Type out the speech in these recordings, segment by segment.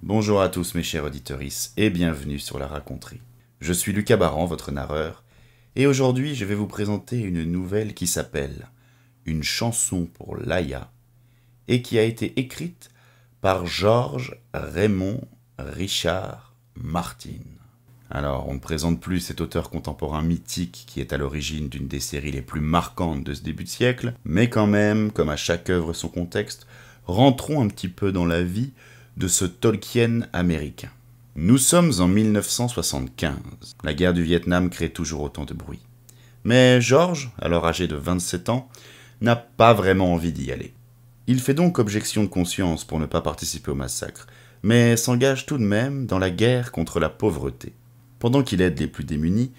Bonjour à tous mes chers auditorices et bienvenue sur La Raconterie. Je suis Lucas Baran, votre narreur, et aujourd'hui je vais vous présenter une nouvelle qui s'appelle « Une chanson pour Laïa » et qui a été écrite par Georges Raymond Richard Martin. Alors, on ne présente plus cet auteur contemporain mythique qui est à l'origine d'une des séries les plus marquantes de ce début de siècle, mais quand même, comme à chaque œuvre son contexte, rentrons un petit peu dans la vie de ce Tolkien américain. Nous sommes en 1975. La guerre du Vietnam crée toujours autant de bruit. Mais Georges, alors âgé de 27 ans, n'a pas vraiment envie d'y aller. Il fait donc objection de conscience pour ne pas participer au massacre, mais s'engage tout de même dans la guerre contre la pauvreté. Pendant qu'il aide les plus démunis,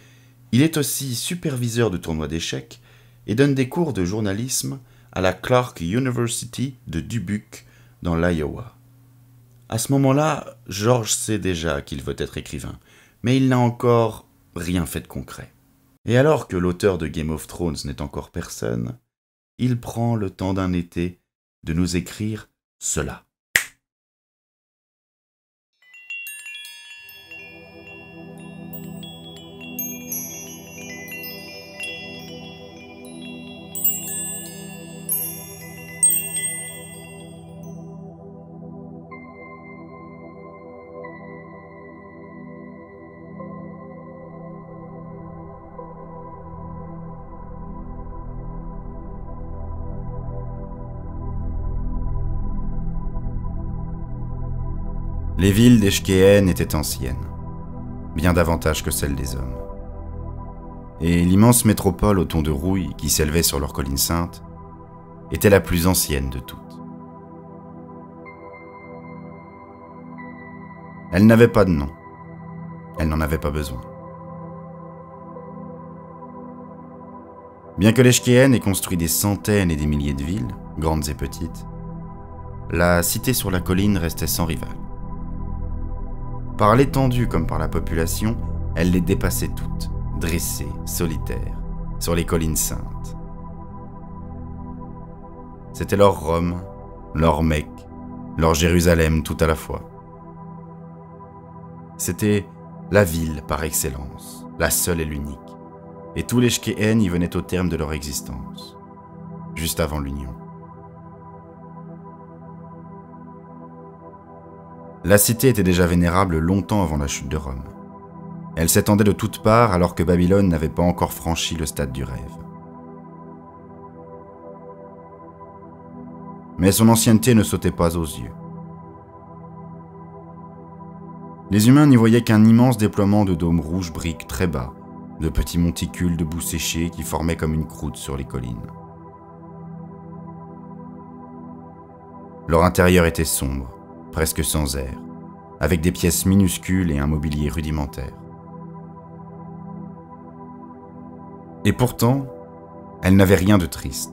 il est aussi superviseur de tournois d'échecs et donne des cours de journalisme à la Clark University de Dubuque, dans l'Iowa. À ce moment-là, Georges sait déjà qu'il veut être écrivain, mais il n'a encore rien fait de concret. Et alors que l'auteur de Game of Thrones n'est encore personne, il prend le temps d'un été de nous écrire cela. Les villes d'Eshkehen étaient anciennes, bien davantage que celles des hommes. Et l'immense métropole au ton de rouille qui s'élevait sur leur colline sainte était la plus ancienne de toutes. Elle n'avait pas de nom. Elle n'en avait pas besoin. Bien que l'Eshkehen ait construit des centaines et des milliers de villes, grandes et petites, la cité sur la colline restait sans rival. Par l'étendue comme par la population, elle les dépassait toutes, dressées, solitaires, sur les collines saintes. C'était leur Rome, leur Mecque, leur Jérusalem tout à la fois. C'était la ville par excellence, la seule et l'unique, et tous les Shkéhen y venaient au terme de leur existence, juste avant l'union. La cité était déjà vénérable longtemps avant la chute de Rome. Elle s'étendait de toutes parts alors que Babylone n'avait pas encore franchi le stade du rêve. Mais son ancienneté ne sautait pas aux yeux. Les humains n'y voyaient qu'un immense déploiement de dômes rouges briques très bas, de petits monticules de boue séchée qui formaient comme une croûte sur les collines. Leur intérieur était sombre, presque sans air, avec des pièces minuscules et un mobilier rudimentaire. Et pourtant, elle n'avait rien de triste.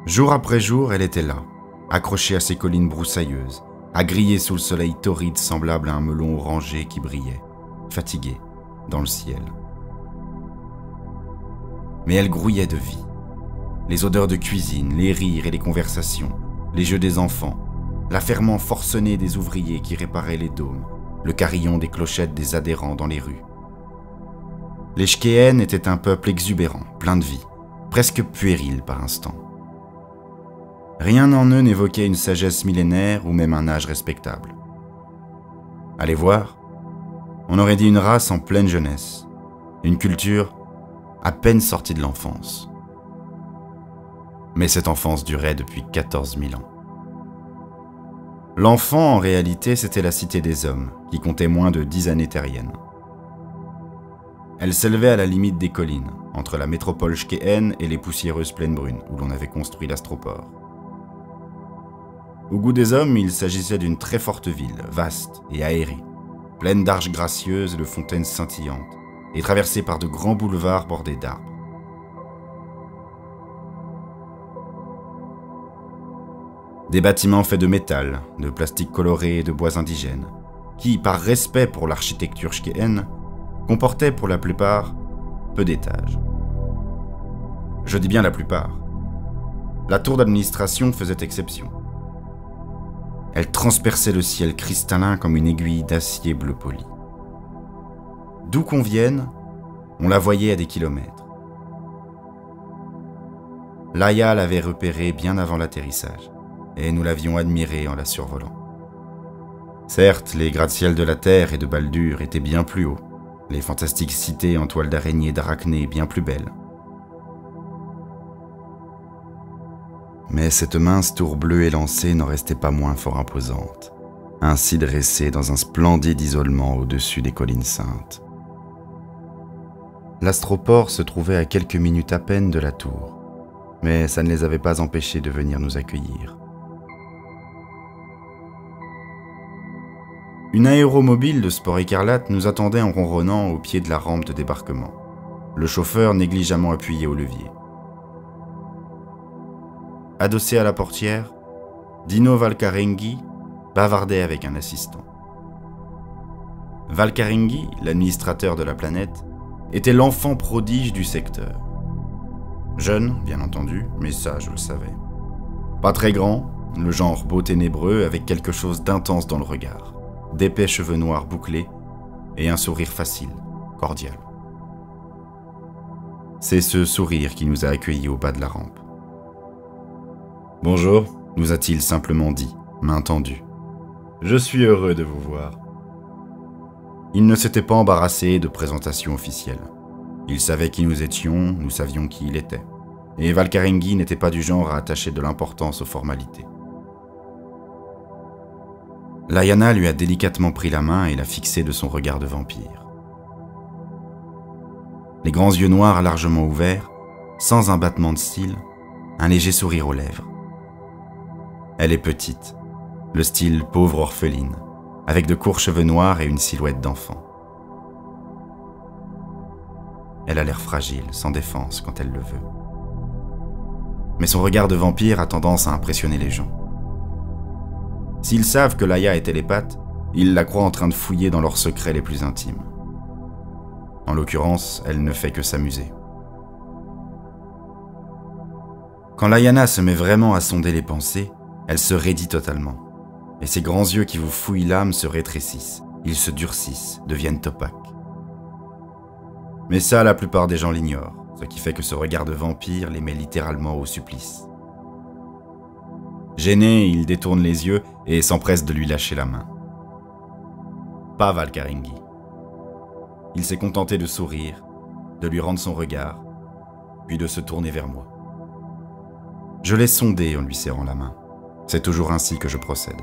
Jour après jour, elle était là, accrochée à ses collines broussailleuses, à griller sous le soleil torride semblable à un melon orangé qui brillait, fatigué, dans le ciel. Mais elle grouillait de vie. Les odeurs de cuisine, les rires et les conversations, les jeux des enfants, l'affairement forcené des ouvriers qui réparaient les dômes, le carillon des clochettes des adhérents dans les rues. Les Shkéhen étaient un peuple exubérant, plein de vie, presque puéril par instants. Rien en eux n'évoquait une sagesse millénaire ou même un âge respectable. Allez voir, on aurait dit une race en pleine jeunesse, une culture à peine sortie de l'enfance. Mais cette enfance durait depuis 14 000 ans. L'enfant, en réalité, c'était la cité des hommes, qui comptait moins de 10 années terriennes. Elle s'élevait à la limite des collines, entre la métropole Shkéhen et les poussiéreuses plaines brunes, où l'on avait construit l'astroport. Au goût des hommes, il s'agissait d'une très forte ville, vaste et aérée, pleine d'arches gracieuses et de fontaines scintillantes, et traversée par de grands boulevards bordés d'arbres. Des bâtiments faits de métal, de plastique coloré et de bois indigènes, qui, par respect pour l'architecture shkéhen, comportaient pour la plupart peu d'étages. Je dis bien la plupart. La tour d'administration faisait exception. Elle transperçait le ciel cristallin comme une aiguille d'acier bleu poli. D'où qu'on vienne, on la voyait à des kilomètres. Laïa l'avait repérée bien avant l'atterrissage, et nous l'avions admirée en la survolant. Certes, les gratte-ciels de la Terre et de Baldur étaient bien plus hauts, les fantastiques cités en toile d'araignée d'Arachné bien plus belles. Mais cette mince tour bleue élancée n'en restait pas moins fort imposante, ainsi dressée dans un splendide isolement au-dessus des collines saintes. L'astroport se trouvait à quelques minutes à peine de la tour, mais ça ne les avait pas empêchés de venir nous accueillir. Une aéromobile de sport écarlate nous attendait en ronronnant au pied de la rampe de débarquement, le chauffeur négligemment appuyé au levier. Adossé à la portière, Dino Valcareggi bavardait avec un assistant. Valcareggi, l'administrateur de la planète, était l'enfant prodige du secteur. Jeune, bien entendu, mais ça, je le savais. Pas très grand, le genre beau ténébreux avec quelque chose d'intense dans le regard, d'épais cheveux noirs bouclés et un sourire facile, cordial. C'est ce sourire qui nous a accueillis au bas de la rampe. « Bonjour », nous a-t-il simplement dit, main tendue. « Je suis heureux de vous voir. » Il ne s'était pas embarrassé de présentation officielle. Il savait qui nous étions, nous savions qui il était. Et Valcareggi n'était pas du genre à attacher de l'importance aux formalités. Laiana lui a délicatement pris la main et l'a fixée de son regard de vampire. Les grands yeux noirs largement ouverts, sans un battement de cils, un léger sourire aux lèvres. Elle est petite, le style pauvre orpheline, avec de courts cheveux noirs et une silhouette d'enfant. Elle a l'air fragile, sans défense quand elle le veut. Mais son regard de vampire a tendance à impressionner les gens. S'ils savent que Laïa est télépathe, ils la croient en train de fouiller dans leurs secrets les plus intimes. En l'occurrence, elle ne fait que s'amuser. Quand Laiana se met vraiment à sonder les pensées, elle se raidit totalement, et ses grands yeux qui vous fouillent l'âme se rétrécissent, ils se durcissent, deviennent opaques. Mais ça, la plupart des gens l'ignorent, ce qui fait que ce regard de vampire les met littéralement au supplice. Gêné, il détourne les yeux et s'empresse de lui lâcher la main. Pas Valcareggi. Il s'est contenté de sourire, de lui rendre son regard, puis de se tourner vers moi. Je l'ai sondé en lui serrant la main. C'est toujours ainsi que je procède.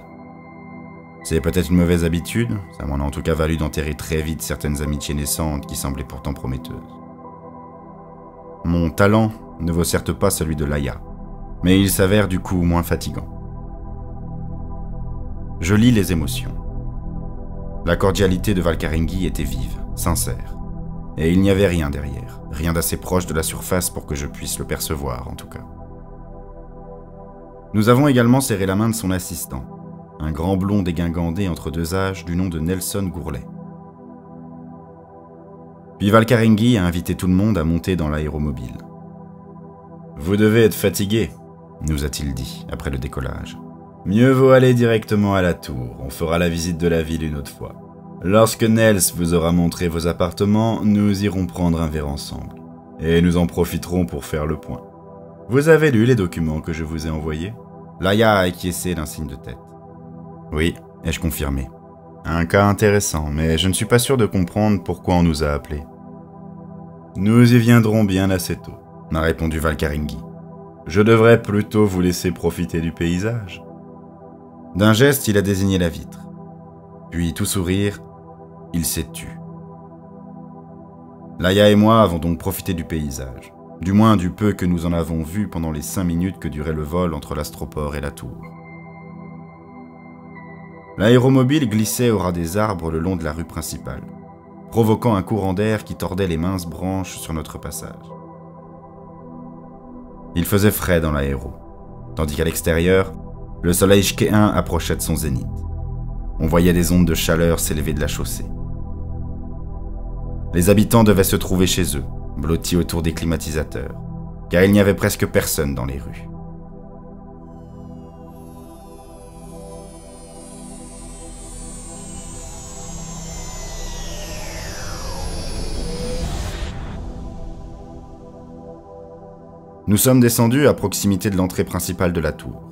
C'est peut-être une mauvaise habitude, ça m'en a en tout cas valu d'enterrer très vite certaines amitiés naissantes qui semblaient pourtant prometteuses. Mon talent ne vaut certes pas celui de Laïa, mais il s'avère du coup moins fatigant. Je lis les émotions. La cordialité de Valcareggi était vive, sincère, et il n'y avait rien derrière, rien d'assez proche de la surface pour que je puisse le percevoir en tout cas. Nous avons également serré la main de son assistant, un grand blond dégingandé entre deux âges du nom de Nelson Gourlet. Puis Valcareggi a invité tout le monde à monter dans l'aéromobile. « Vous devez être fatigué », nous a-t-il dit après le décollage. « Mieux vaut aller directement à la tour, on fera la visite de la ville une autre fois. Lorsque Nels vous aura montré vos appartements, nous irons prendre un verre ensemble. Et nous en profiterons pour faire le point. Vous avez lu les documents que je vous ai envoyés ?» Laïa a acquiescé d'un signe de tête. « Oui, ai-je confirmé. Un cas intéressant, mais je ne suis pas sûr de comprendre pourquoi on nous a appelés. »« Nous y viendrons bien assez tôt, » m'a répondu Valcareggi. « Je devrais plutôt vous laisser profiter du paysage. » D'un geste, il a désigné la vitre. Puis, tout sourire, il s'est tu. Laïa et moi avons donc profité du paysage, du moins du peu que nous en avons vu pendant les 5 minutes que durait le vol entre l'astroport et la tour. L'aéromobile glissait au ras des arbres le long de la rue principale, provoquant un courant d'air qui tordait les minces branches sur notre passage. Il faisait frais dans l'aéro, tandis qu'à l'extérieur, le soleil chkéen approchait de son zénith. On voyait des ondes de chaleur s'élever de la chaussée. Les habitants devaient se trouver chez eux, blottis autour des climatisateurs, car il n'y avait presque personne dans les rues. Nous sommes descendus à proximité de l'entrée principale de la tour.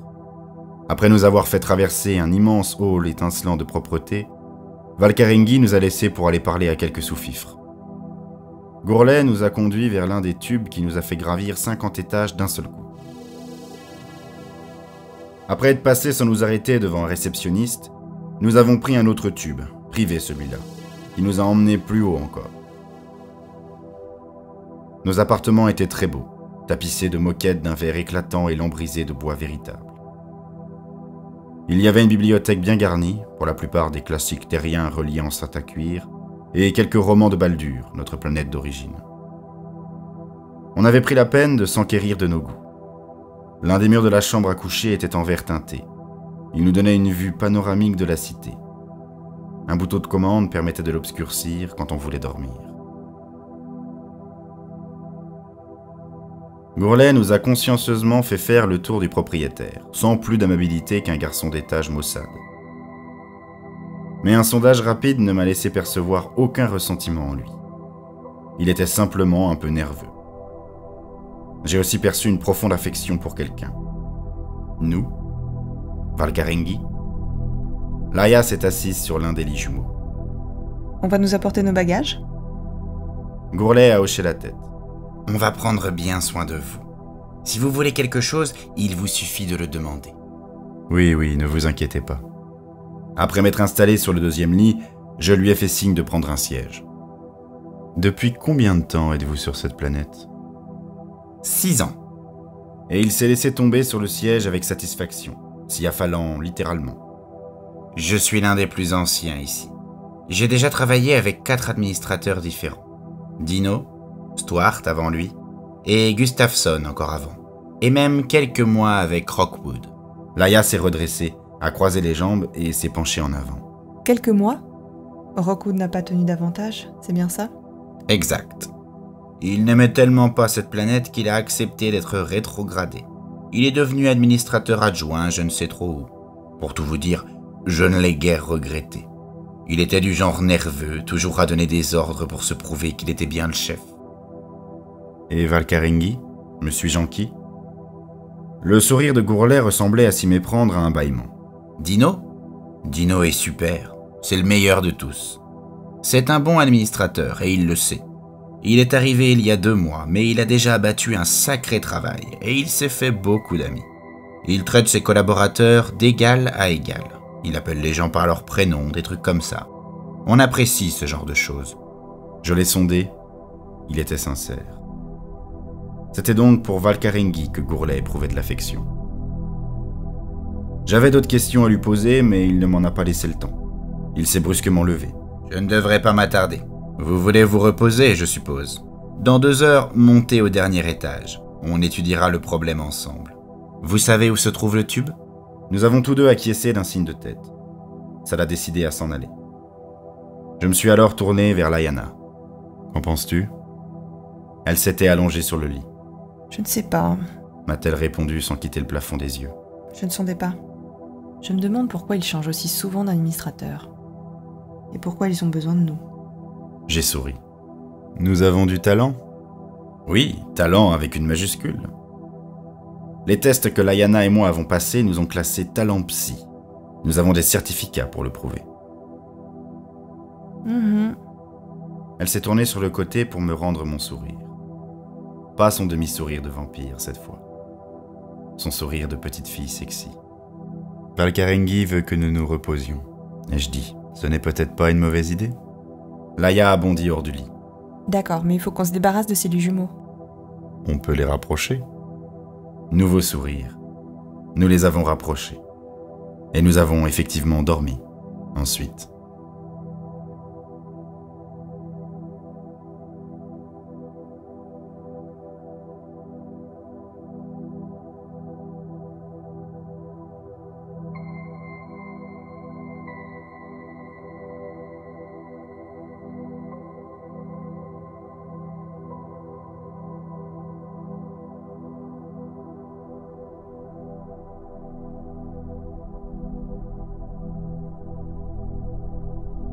Après nous avoir fait traverser un immense hall étincelant de propreté, Valkarengi nous a laissés pour aller parler à quelques sous-fifres. Gourlet nous a conduits vers l'un des tubes qui nous a fait gravir 50 étages d'un seul coup. Après être passés sans nous arrêter devant un réceptionniste, nous avons pris un autre tube, privé celui-là, qui nous a emmenés plus haut encore. Nos appartements étaient très beaux, tapissés de moquettes d'un verre éclatant et lambrisés de bois véritable. Il y avait une bibliothèque bien garnie, pour la plupart des classiques terriens reliés en satin cuir, et quelques romans de Baldur, notre planète d'origine. On avait pris la peine de s'enquérir de nos goûts. L'un des murs de la chambre à coucher était en verre teinté. Il nous donnait une vue panoramique de la cité. Un bouton de commande permettait de l'obscurcir quand on voulait dormir. Gourlet nous a consciencieusement fait faire le tour du propriétaire, sans plus d'amabilité qu'un garçon d'étage maussade. Mais un sondage rapide ne m'a laissé percevoir aucun ressentiment en lui. Il était simplement un peu nerveux. J'ai aussi perçu une profonde affection pour quelqu'un. Nous, Valkarengi. Laïa s'est assise sur l'un des lits jumeaux. On va nous apporter nos bagages ? Gourlet a hoché la tête. On va prendre bien soin de vous. Si vous voulez quelque chose, il vous suffit de le demander. Oui, ne vous inquiétez pas. Après m'être installé sur le deuxième lit, je lui ai fait signe de prendre un siège. Depuis combien de temps êtes-vous sur cette planète ? 6 ans. Et il s'est laissé tomber sur le siège avec satisfaction, s'y affalant littéralement. Je suis l'un des plus anciens ici. J'ai déjà travaillé avec 4 administrateurs différents. Dino, Stuart avant lui, et Gustafsson encore avant. Et même quelques mois avec Rockwood. Laïa s'est redressée, a croisé les jambes et s'est penchée en avant. Quelques mois ? Rockwood n'a pas tenu davantage, c'est bien ça ? Exact. Il n'aimait tellement pas cette planète qu'il a accepté d'être rétrogradé. Il est devenu administrateur adjoint, je ne sais trop où. Pour tout vous dire, je ne l'ai guère regretté. Il était du genre nerveux, toujours à donner des ordres pour se prouver qu'il était bien le chef. Et Valkarengi ? Me suis-je enquis ? Le sourire de Gourlet ressemblait à s'y méprendre à un bâillement. Dino est super. C'est le meilleur de tous. C'est un bon administrateur et il le sait. Il est arrivé il y a 2 mois, mais il a déjà abattu un sacré travail et il s'est fait beaucoup d'amis. Il traite ses collaborateurs d'égal à égal. Il appelle les gens par leur prénom, des trucs comme ça. On apprécie ce genre de choses. Je l'ai sondé. Il était sincère. C'était donc pour Valkarengi que Gourlet éprouvait de l'affection. J'avais d'autres questions à lui poser, mais il ne m'en a pas laissé le temps. Il s'est brusquement levé. Je ne devrais pas m'attarder. Vous voulez vous reposer, je suppose. Dans 2 heures, montez au dernier étage. On étudiera le problème ensemble. Vous savez où se trouve le tube ? Nous avons tous deux acquiescé d'un signe de tête. Ça l'a décidé à s'en aller. Je me suis alors tourné vers Laiana. Qu'en penses-tu ? Elle s'était allongée sur le lit. Je ne sais pas. M'a-t-elle répondu sans quitter le plafond des yeux. Je ne sondais pas. Je me demande pourquoi ils changent aussi souvent d'administrateur. Et pourquoi ils ont besoin de nous. J'ai souri. Nous avons du talent ? Oui, talent avec une majuscule. Les tests que Laiana et moi avons passés nous ont classés talent psy. Nous avons des certificats pour le prouver. Elle s'est tournée sur le côté pour me rendre mon sourire. Pas son demi-sourire de vampire cette fois. Son sourire de petite fille sexy. Valkarengi veut que nous nous reposions. Ai-je dit, ce n'est peut-être pas une mauvaise idée ? Laïa a bondi hors du lit. D'accord, mais il faut qu'on se débarrasse de ces lits jumeaux. On peut les rapprocher. Nouveau sourire. Nous les avons rapprochés. Et nous avons effectivement dormi. Ensuite.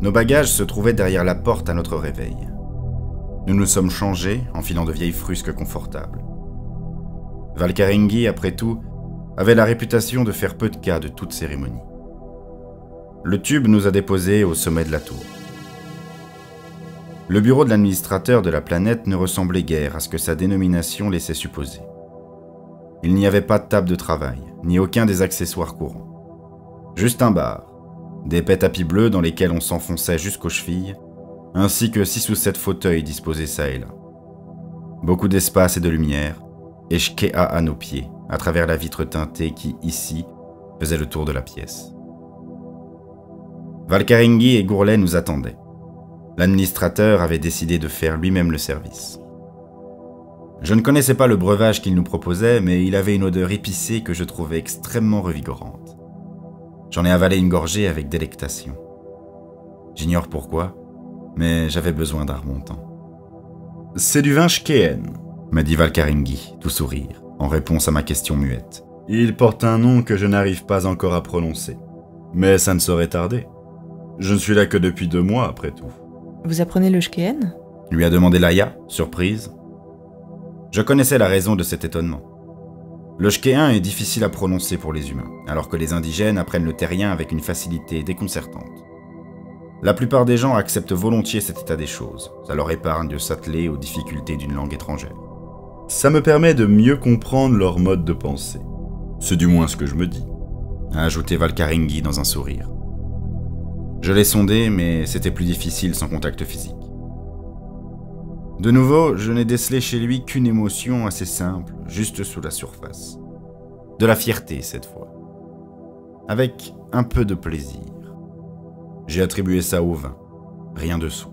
Nos bagages se trouvaient derrière la porte à notre réveil. Nous nous sommes changés, enfilant de vieilles frusques confortables. Valkarengi, après tout, avait la réputation de faire peu de cas de toute cérémonie. Le tube nous a déposés au sommet de la tour. Le bureau de l'administrateur de la planète ne ressemblait guère à ce que sa dénomination laissait supposer. Il n'y avait pas de table de travail, ni aucun des accessoires courants. Juste un bar, d'épais tapis bleus dans lesquels on s'enfonçait jusqu'aux chevilles, ainsi que 6 ou 7 fauteuils disposés çà et là. Beaucoup d'espace et de lumière, et Shkea à nos pieds, à travers la vitre teintée qui, ici, faisait le tour de la pièce. Valkarengi et Gourlet nous attendaient. L'administrateur avait décidé de faire lui-même le service. Je ne connaissais pas le breuvage qu'il nous proposait, mais il avait une odeur épicée que je trouvais extrêmement revigorante. J'en ai avalé une gorgée avec délectation. J'ignore pourquoi, mais j'avais besoin d'un remontant. « C'est du vin Shkeen », m'a dit Valkarengi, tout sourire, en réponse à ma question muette. « Il porte un nom que je n'arrive pas encore à prononcer. Mais ça ne saurait tarder. Je ne suis là que depuis 2 mois, après tout. » Vous apprenez le Shkeen ? Lui a demandé Laïa, surprise. Je connaissais la raison de cet étonnement. Le shkéen est difficile à prononcer pour les humains, alors que les indigènes apprennent le terrien avec une facilité déconcertante. La plupart des gens acceptent volontiers cet état des choses, ça leur épargne de s'atteler aux difficultés d'une langue étrangère. Ça me permet de mieux comprendre leur mode de pensée. C'est du moins ce que je me dis, a ajouté Valkarengi dans un sourire. Je l'ai sondé, mais c'était plus difficile sans contact physique. De nouveau, je n'ai décelé chez lui qu'une émotion assez simple, juste sous la surface. De la fierté, cette fois. Avec un peu de plaisir. J'ai attribué ça au vin, rien dessous.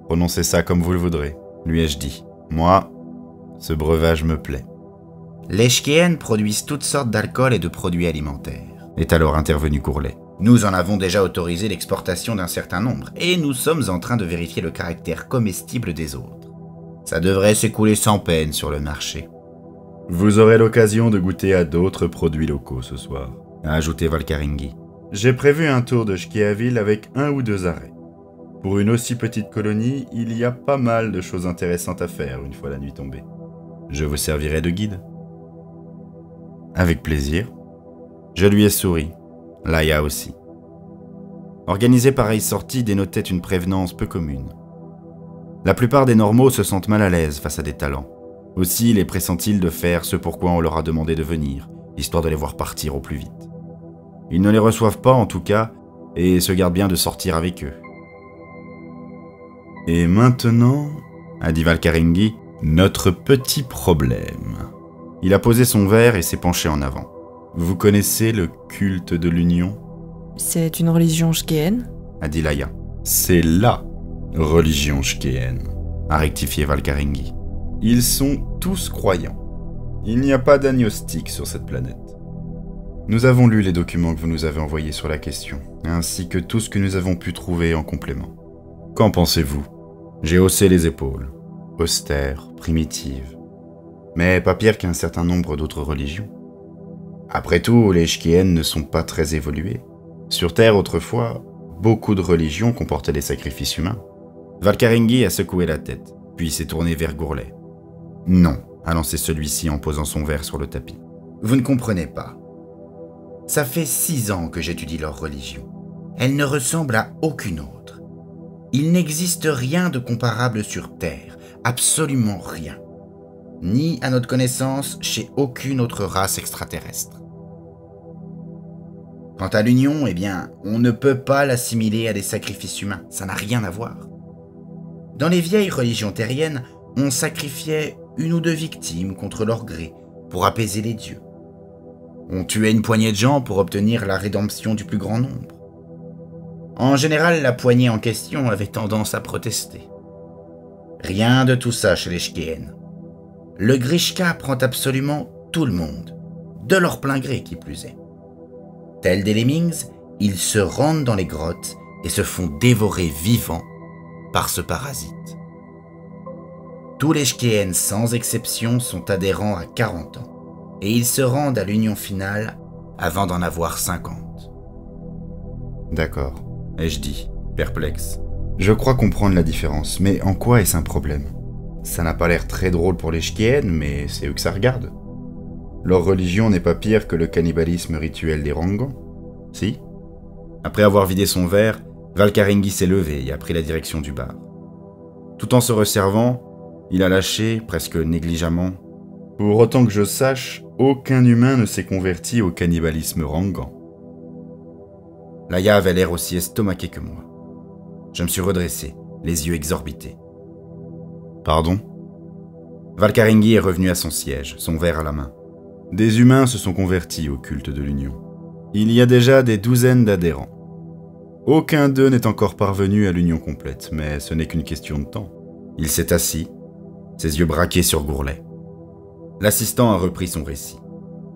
Prononcez ça comme vous le voudrez, lui ai-je dit. Moi, ce breuvage me plaît. Les Shkeen produisent toutes sortes d'alcool et de produits alimentaires, est alors intervenu Gourlet. Nous en avons déjà autorisé l'exportation d'un certain nombre, et nous sommes en train de vérifier le caractère comestible des autres. Ça devrait s'écouler sans peine sur le marché. Vous aurez l'occasion de goûter à d'autres produits locaux ce soir, a ajouté Valkarengi. J'ai prévu un tour de Shkeaville avec 1 ou 2 arrêts. Pour une aussi petite colonie, il y a pas mal de choses intéressantes à faire une fois la nuit tombée. Je vous servirai de guide. Avec plaisir. Je lui ai souri. Laïa aussi. Organiser pareille sortie dénotait une prévenance peu commune. La plupart des normaux se sentent mal à l'aise face à des talents. Aussi les pressent-ils de faire ce pourquoi on leur a demandé de venir, histoire de les voir partir au plus vite. Ils ne les reçoivent pas en tout cas, et se gardent bien de sortir avec eux. Et maintenant, a dit Valkarengi, notre petit problème. Il a posé son verre et s'est penché en avant. Vous connaissez le culte de l'union ? C'est une religion shkéenne ? A dit Laïa. C'est LA religion shkéenne, a rectifié Valkarengi. Ils sont tous croyants. Il n'y a pas d'agnostic sur cette planète. Nous avons lu les documents que vous nous avez envoyés sur la question, ainsi que tout ce que nous avons pu trouver en complément. Qu'en pensez-vous ? J'ai haussé les épaules. Austère, primitive. Mais pas pire qu'un certain nombre d'autres religions. Après tout, les Shkéennes ne sont pas très évolués. Sur Terre, autrefois, beaucoup de religions comportaient des sacrifices humains. Valkarengi a secoué la tête, puis s'est tourné vers Gourlet. « Non », a lancé celui-ci en posant son verre sur le tapis. « Vous ne comprenez pas. Ça fait 6 ans que j'étudie leur religion. Elle ne ressemble à aucune autre. Il n'existe rien de comparable sur Terre, absolument rien. Ni à notre connaissance chez aucune autre race extraterrestre. Quant à l'union, eh bien, on ne peut pas l'assimiler à des sacrifices humains, ça n'a rien à voir. Dans les vieilles religions terriennes, on sacrifiait 1 ou 2 victimes contre leur gré pour apaiser les dieux. On tuait une poignée de gens pour obtenir la rédemption du plus grand nombre. En général, la poignée en question avait tendance à protester. Rien de tout ça chez les Shkéennes. Le Grishka prend absolument tout le monde, de leur plein gré qui plus est. Tels des lemmings, ils se rendent dans les grottes et se font dévorer vivants par ce parasite. Tous les Shkéennes, sans exception, sont adhérents à 40 ans, et ils se rendent à l'union finale avant d'en avoir 50. D'accord, ai-je dit, perplexe. Je crois comprendre la différence, mais en quoi est-ce un problème ? Ça n'a pas l'air très drôle pour les Shkéennes, mais c'est eux que ça regarde. Leur religion n'est pas pire que le cannibalisme rituel des Rangans. Si ? Après avoir vidé son verre, Valkarengi s'est levé et a pris la direction du bar. Tout en se resservant, il a lâché, presque négligemment, « Pour autant que je sache, aucun humain ne s'est converti au cannibalisme Rangan. » Laïa avait l'air aussi estomaquée que moi. Je me suis redressé, les yeux exorbités. « Pardon ?» Valkarengi est revenu à son siège, son verre à la main. Des humains se sont convertis au culte de l'Union. Il y a déjà des douzaines d'adhérents. Aucun d'eux n'est encore parvenu à l'union complète, mais ce n'est qu'une question de temps. Il s'est assis, ses yeux braqués sur Gourlet. L'assistant a repris son récit.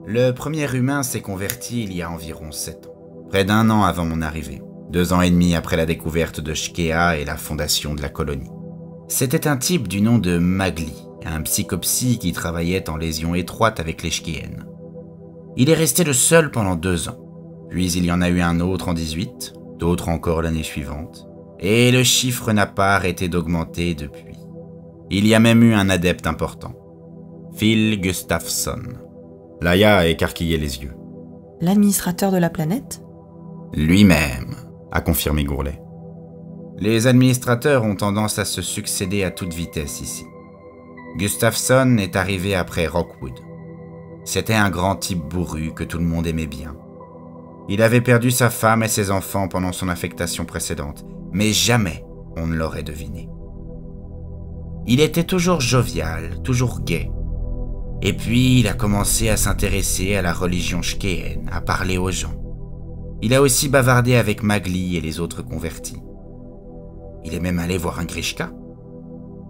Le premier humain s'est converti il y a environ 7 ans, près d'1 an avant mon arrivée, 2 ans et demi après la découverte de Shkea et la fondation de la colonie. C'était un type du nom de Magli, un psychopsie qui travaillait en liaison étroite avec les Shkéennes. Il est resté le seul pendant 2 ans, puis il y en a eu un autre en 18, d'autres encore l'année suivante, et le chiffre n'a pas arrêté d'augmenter depuis. Il y a même eu un adepte important, Phil Gustafsson. Laïa a écarquillé les yeux. L'administrateur de la planète ? Lui-même, a confirmé Gourlet. Les administrateurs ont tendance à se succéder à toute vitesse ici. Gustafsson est arrivé après Rockwood. C'était un grand type bourru que tout le monde aimait bien. Il avait perdu sa femme et ses enfants pendant son affectation précédente, mais jamais on ne l'aurait deviné. Il était toujours jovial, toujours gai. Et puis il a commencé à s'intéresser à la religion shkéenne, à parler aux gens. Il a aussi bavardé avec Magli et les autres convertis. Il est même allé voir un Grishka.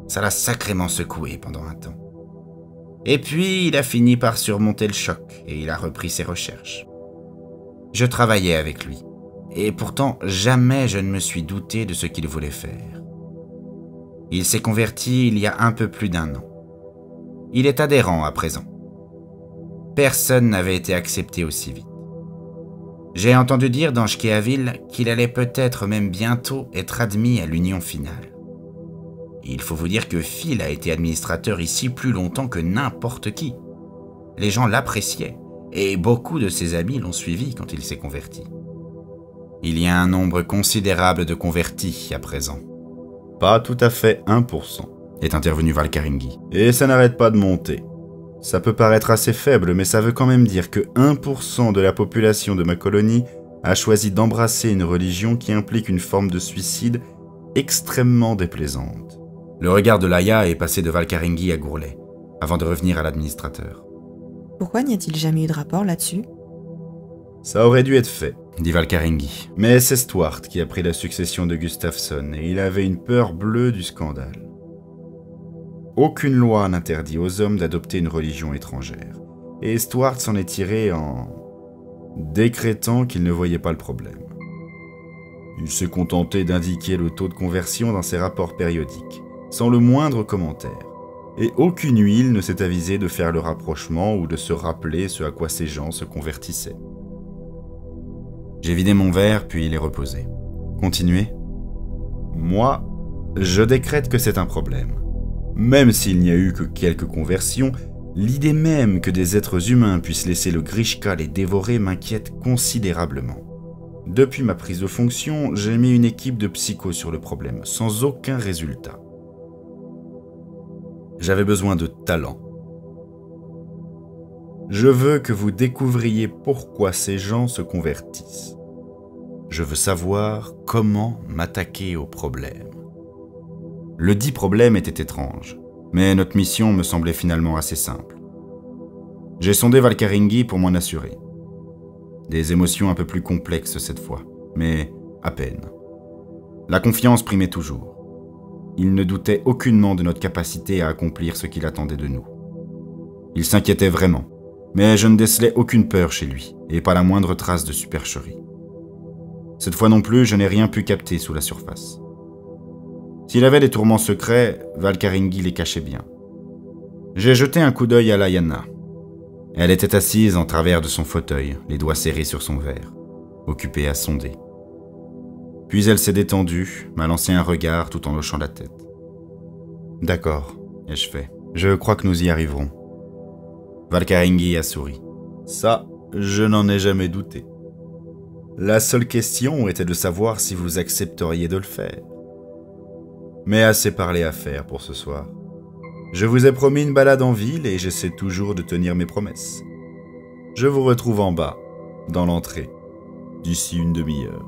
Ça l'a sacrément secoué pendant un temps. Et puis, il a fini par surmonter le choc et il a repris ses recherches. Je travaillais avec lui, et pourtant jamais je ne me suis douté de ce qu'il voulait faire. Il s'est converti il y a un peu plus d'1 an. Il est adhérent à présent. Personne n'avait été accepté aussi vite. J'ai entendu dire dans Shkéaville qu'il allait peut-être même bientôt être admis à l'union finale. Il faut vous dire que Phil a été administrateur ici plus longtemps que n'importe qui. Les gens l'appréciaient, et beaucoup de ses amis l'ont suivi quand il s'est converti. Il y a un nombre considérable de convertis à présent. Pas tout à fait 1%, est intervenu Valkarengi. Et ça n'arrête pas de monter. Ça peut paraître assez faible, mais ça veut quand même dire que 1% de la population de ma colonie a choisi d'embrasser une religion qui implique une forme de suicide extrêmement déplaisante. Le regard de Laïa est passé de Valkarengi à Gourlet, avant de revenir à l'administrateur. Pourquoi n'y a-t-il jamais eu de rapport là-dessus ? Ça aurait dû être fait, dit Valkarengi. Mais c'est Stuart qui a pris la succession de Gustafsson et il avait une peur bleue du scandale. Aucune loi n'interdit aux hommes d'adopter une religion étrangère, et Stuart s'en est tiré en décrétant qu'il ne voyait pas le problème. Il s'est contenté d'indiquer le taux de conversion dans ses rapports périodiques, sans le moindre commentaire, et aucune huile ne s'est avisée de faire le rapprochement ou de se rappeler ce à quoi ces gens se convertissaient. J'ai vidé mon verre, puis il est reposé. Continuez. Moi, je décrète que c'est un problème. Même s'il n'y a eu que quelques conversions, l'idée même que des êtres humains puissent laisser le Grishka les dévorer m'inquiète considérablement. Depuis ma prise de fonction, j'ai mis une équipe de psychos sur le problème, sans aucun résultat. J'avais besoin de talent. Je veux que vous découvriez pourquoi ces gens se convertissent. Je veux savoir comment m'attaquer au problème. Le dit problème était étrange, mais notre mission me semblait finalement assez simple. J'ai sondé Valkarengi pour m'en assurer. Des émotions un peu plus complexes cette fois, mais à peine. La confiance primait toujours. Il ne doutait aucunement de notre capacité à accomplir ce qu'il attendait de nous. Il s'inquiétait vraiment, mais je ne décelais aucune peur chez lui, et pas la moindre trace de supercherie. Cette fois non plus, je n'ai rien pu capter sous la surface. S'il avait des tourments secrets, Valkarengi les cachait bien. J'ai jeté un coup d'œil à Laïana. Elle était assise en travers de son fauteuil, les doigts serrés sur son verre, occupée à sonder. Puis elle s'est détendue, m'a lancé un regard tout en hochant la tête. « D'accord, ai-je fait. Je crois que nous y arriverons. » Valkaringi a souri. Ça, je n'en ai jamais douté. La seule question était de savoir si vous accepteriez de le faire. Mais assez parlé à faire pour ce soir. Je vous ai promis une balade en ville et j'essaie toujours de tenir mes promesses. Je vous retrouve en bas, dans l'entrée, d'ici une demi-heure.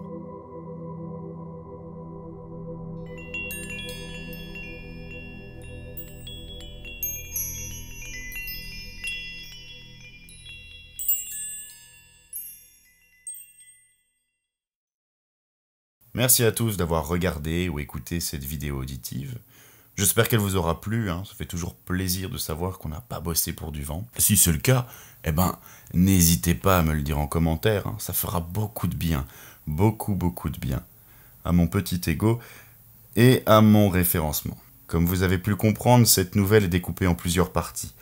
Merci à tous d'avoir regardé ou écouté cette vidéo auditive. J'espère qu'elle vous aura plu, ça fait toujours plaisir de savoir qu'on n'a pas bossé pour du vent. Si c'est le cas, n'hésitez pas à me le dire en commentaire, ça fera beaucoup de bien, beaucoup de bien, à mon petit ego et à mon référencement. Comme vous avez pu le comprendre, cette nouvelle est découpée en plusieurs parties.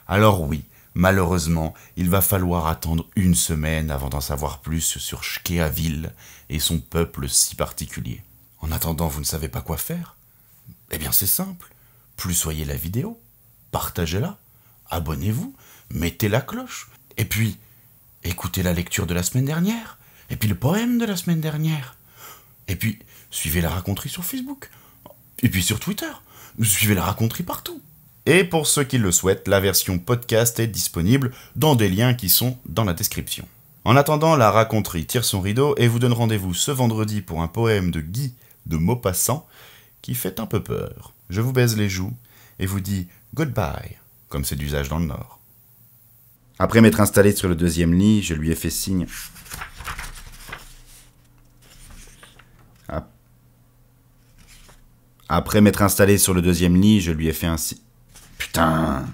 Alors oui, malheureusement, il va falloir attendre une semaine avant d'en savoir plus sur Shkeaville et son peuple si particulier. En attendant, vous ne savez pas quoi faire? Eh bien c'est simple, plus soyez la vidéo, partagez-la, abonnez-vous, mettez la cloche, et puis écoutez la lecture de la semaine dernière, et puis le poème de la semaine dernière, et puis suivez la raconterie sur Facebook, et puis sur Twitter, suivez la raconterie partout. Et pour ceux qui le souhaitent, la version podcast est disponible dans des liens qui sont dans la description. En attendant, la raconterie tire son rideau et vous donne rendez-vous ce vendredi pour un poème de Guy de Maupassant qui fait un peu peur. Je vous baise les joues et vous dis goodbye, comme c'est d'usage dans le Nord. Après m'être installé sur le deuxième lit, je lui ai fait signe. Après m'être installé sur le deuxième lit, je lui ai fait un signe. Putain!